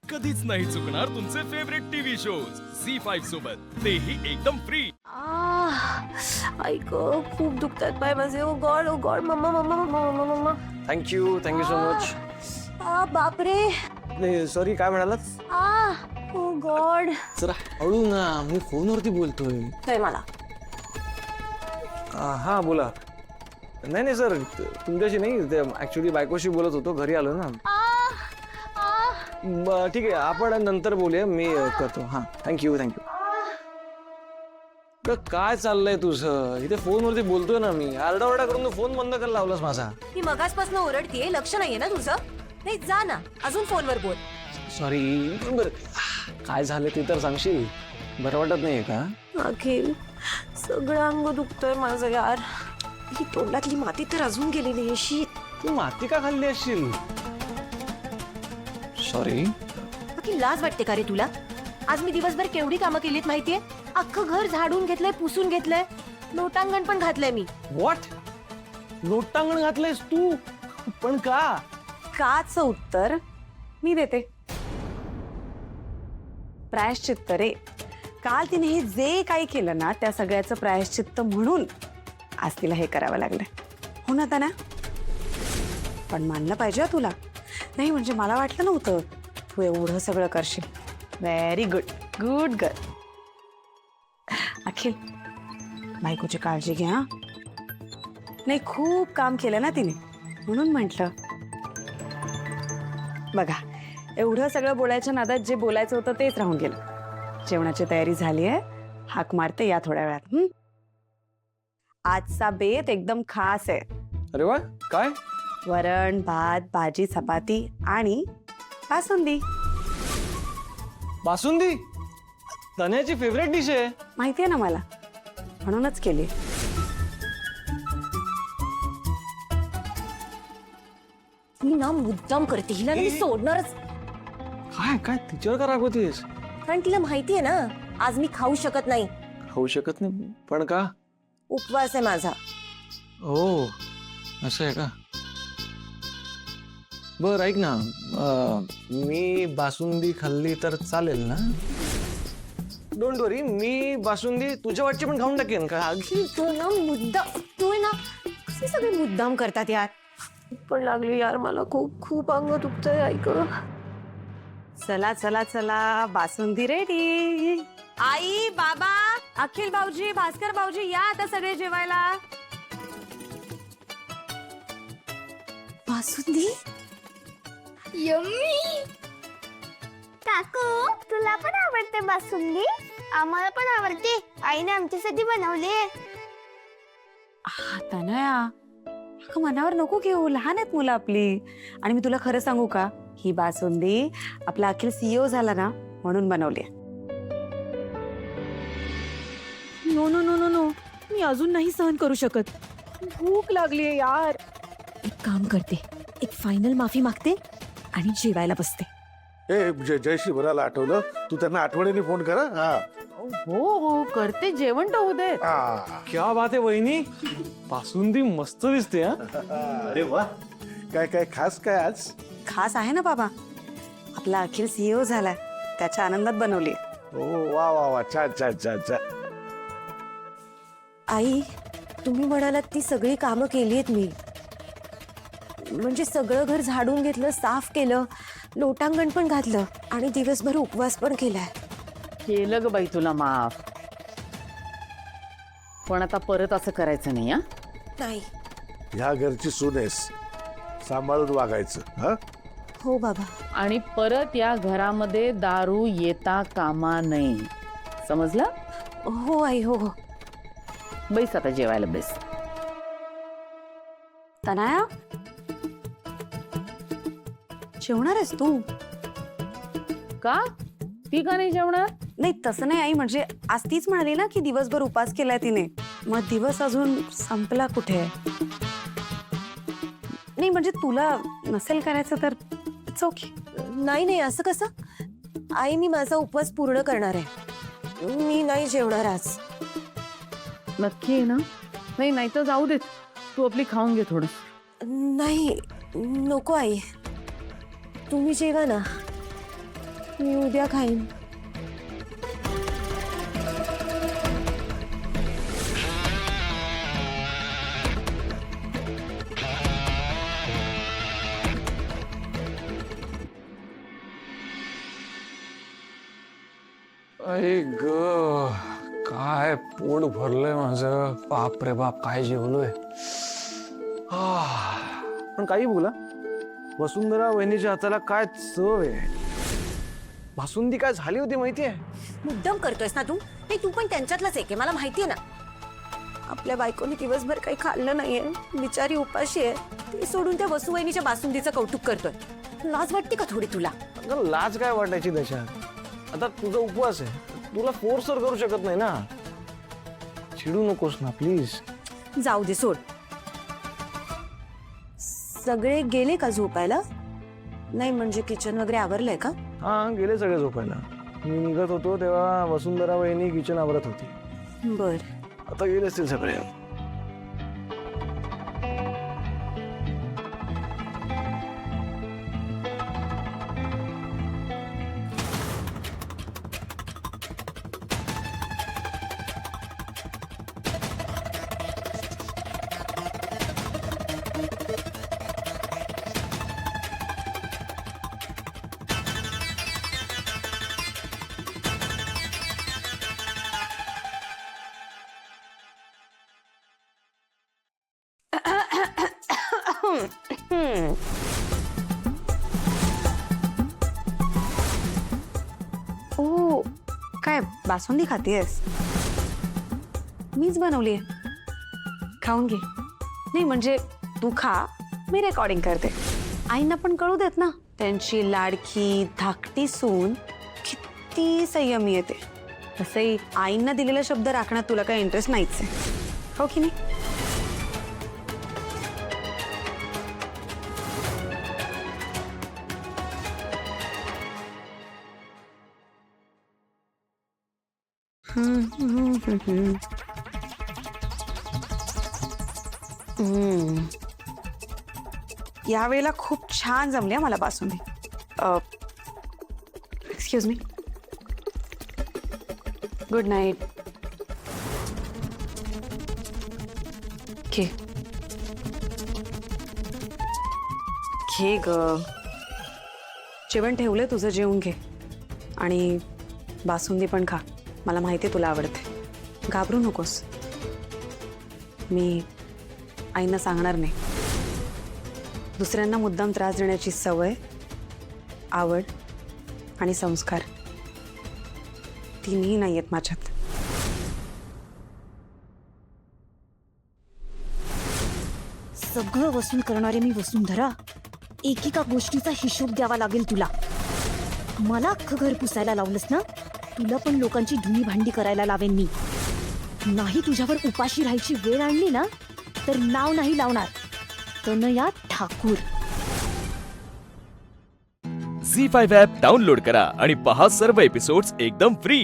कधीच नाही चुकणार तुमचे फेवरेट टीव्ही शोज झी5 सोबत, तेही एकदम फ्री। ऐक खूप दुखतात पाय माझे. ओ गॉड मम्मा मम्मा मम्मा मम्मा मम्मा. Thank you so much. बापरे. नाही सॉरी, काय म्हणालात? Oh God. जरा हळू ना, मी फोनवरती बोलतोय. काय मला हा बोला. नाही सर, तुमच्याशी नाही, ते ऍक्च्युली बायकोशी बोलत होतो, घरी आलो ना. ठीक आहे, आपण नंतर बोलूया, मी करतो. हा थँक्यू. काय चाललंय तुझं? इथे फोनवरती बोलतोय ना मी. आरडाओरडा करून तू फोन बंद करायला लावलास माझा. मी मगासपासून ओरडतीये, लक्ष नाहीये ना तुझं? नाही जा ना, अजून फोनवर बोल. सॉरी. बरं काय झालं ते तर सांगशील? बरं वाटत नाहीये का? अखिल, सगळं अंग दुखतोय माझं यार. ही तोंडातली माती तर अजून गेली नाही. शी, तू माती का खाल्ली असशील? सॉरी. अखिल, लाज वाटते का रे तुला? आज मी दिवसभर केवढी कामं केलीत माहितीये? अख्खं घर झाडून घेतलंय, पुसून घेतलंय, लोटांगण पण घातलंय मी. व्हॉट? लोटांगण घातलंयस तू? पण का? काच उत्तर मी देते. प्रायश्चित्त रे. काल तिने हे जे काही केलं ना, त्या सगळ्याचं प्रायश्चित्त म्हणून आज तिला हे करावं लागलं. हो ना ताना? पण मानलं पाहिजे तुला. नाही म्हणजे मला वाटलं नव्हतं तू एवढं सगळं करशील. Very good girl. अखिल, बायकोची काळजी घ्या. हा, नाही खूप काम केलं ना तिने, म्हणून म्हटलं. बघा, एवढं सगळं बोलायच्या नादात जे बोलायचं होतं तेच राहून गेलं. जेवणाची तयारी झाली आहे, हाक मारते या थोड्या वेळात. आजचा बेत एकदम खास आहे. अरे वा, काय? वरण भात भाजी चपाती आणि बासुंदी. बासुंदी तन्याची फेवरेट डिश आहे. माहितीये ना मला, म्हणूनच केली. मी ना मुद्दाम करते, हिला मी सोडणारच. काय तिच्यावर का रागवतेस? कारण तिला माहितीये ना, आज मी खाऊ शकत नाही. खाऊ शकत नाही? पण का? उपवास आहे माझा. हो, असं आहे का? बर ऐक ना, मी बासुंदी खाल्ली तर चालेल ना? डोंट वरी, मी बासुंदी तुझ्या वाटची पण खाऊन टाकेन का? तू ना कसे सगळे मुद्दाम करतात यार. पण लागली यार मला, खूप अंग दुखतंय. ऐक, चला चला चला, बासुंदी रेडी. आई बाबा, अखिल भाऊजी, भास्कर भाऊजी, या आता सगळे जेवायला. बासुंदी यम्मी. काकू, तुला पण आवडते बासुंदी? आम्हाला पण आवडते. आईने आमच्यासाठी बनवली. तनया, अगं मनावर नको घेऊ, लहान आहेत मुलं आपली. आणि मी तुला खरं सांगू का, ही बासुंदी आपला अखिल CEO झाला ना म्हणून बनवली. No no no no no, मी अजून नाही सहन करू शकत. भूक लागलीये यार. एक काम करते, एक फायनल माफी मागते आणि जेवायला बसते. जयश्री बराला आठवलं, तू त्यांना आठवणीने फोन करा. हो करते, जेवण तर होऊ दे. क्या बात आहे वहिनी, बासुंदी मस्त दिसते. हा, अरे वा, काय खास काय आज? खास आहे ना बाबा, आपला अखिल CEO झालाय, त्याच्या आनंदात बनवली. हो, वा, छान. आई, तुम्ही म्हणालात ती सगळी कामं केलीत मी. म्हणजे सगळं घर झाडून घेतलं, साफ केलं, लोटांगण पण घातलं आणि दिवसभर उपवास पण केलाय. केलं ग बाई तुला माफ, पण आता परत असं करायचं नाही. हा, नाही. ह्या घरची सून आहेस, सांभाळून वागायचं. हा, हो बाबा. आणि परत या घरामध्ये दारू येता कामा नये, समजलं? हो आई, हो. बैस आता जेवायला, बैस. तनाया, जेवणार आहेस तू? का? ती का नाही जेवणार? नाही तसं नाही आई, म्हणजे आज तीच म्हणाली ना की दिवसभर उपास केलाय तिने. मग दिवस अजून संपला कुठे? नाही म्हणजे तुला नसेल करायचं तर इट्स ओके. नाही असं कसं? आई, मी माझा उपवास पूर्ण करणार आहे. मी नाही जेवणार आज. नक्की आहे ना? नाही तर जाऊ देत, तू आपली खाऊन घे थोडं. नाही नको आई, तुम्ही जेवा ना. मी उद्या खाईन. आई ग, काय पोट भरलंय माझं. बाप रे बाप, काय जेवलोय. पण काही बोला, वसुंधरा वहिनीच्या हाताला काय चव आहे. बासुंदी काय झाली होती माहितीये. मुद्दाम करतोयस ना तू. नाही, तू पण त्यांच्यातलाच एक आहे, मला माहितीये ना. आपल्या बायकोने दिवसभर काही खाल्लं नाहीये, बिचारी उपाशी आहे. ती सोडून त्या वसुवहिनीच्या बासुंदीचं कौतुक करतोय. लाज वाटते का थोडी तुला? अगं लाज काय वाटायची दशा. आता तुझा उपवास आहे, तुला फोर्स करू शकत नाही ना. चिडू नकोस ना प्लीज. जाऊ दे, सोड. सगळे गेले का झोपायला? नाही म्हणजे किचन वगैरे आवरलंय का? हा, गेले सगळे झोपायला. मी निघत होतो तेव्हा वसुंधरा वहिनी किचन आवरत होती. बर. आता गेले असतील सगळे. ओ, काय बासुंदी खातीयस? मीच बनवलीये, खाऊन घे. नाही म्हणजे तू खा, मी रेकॉर्डिंग करते. आईंना पण कळू देत ना, त्यांची लाडकी धाकटी सून किती संयमी येते. तसंही आईंना दिलेला शब्द राखण्यात तुला काही इंटरेस्ट नाहीच आहे, हो की नाही? यावेळेला खूप छान जमली मला basundi. Excuse me. Good night. घे घे ग. जेवण ठेवलंय तुझं, जेवून घे. आणि बासुंदी पण खा, मला माहिती तुला आवडते. घाबरू नकोस, मी आईंना सांगणार नाही. दुसऱ्यांना मुद्दाम त्रास देण्याची सवय, आवड आणि संस्कार तिन्ही नाही आहेत माझ्यात. सगळं वसूल करणारे मी वसुंधरा. एकेका गोष्टीचा हिशोब द्यावा लागेल तुला. मला अख्खं घर पुसायला लावलंस ना, तुला पण लोकांची धुणी भांडी करायला लावेन मी. नाही तुझ्यावर उपाशी राहायची वेळ आणली ना, तर नाव नाही लावणार. तनया ठाकूर. झी5 ॲप डाउनलोड करा आणि पहा सर्व एपिसोड्स एकदम फ्री.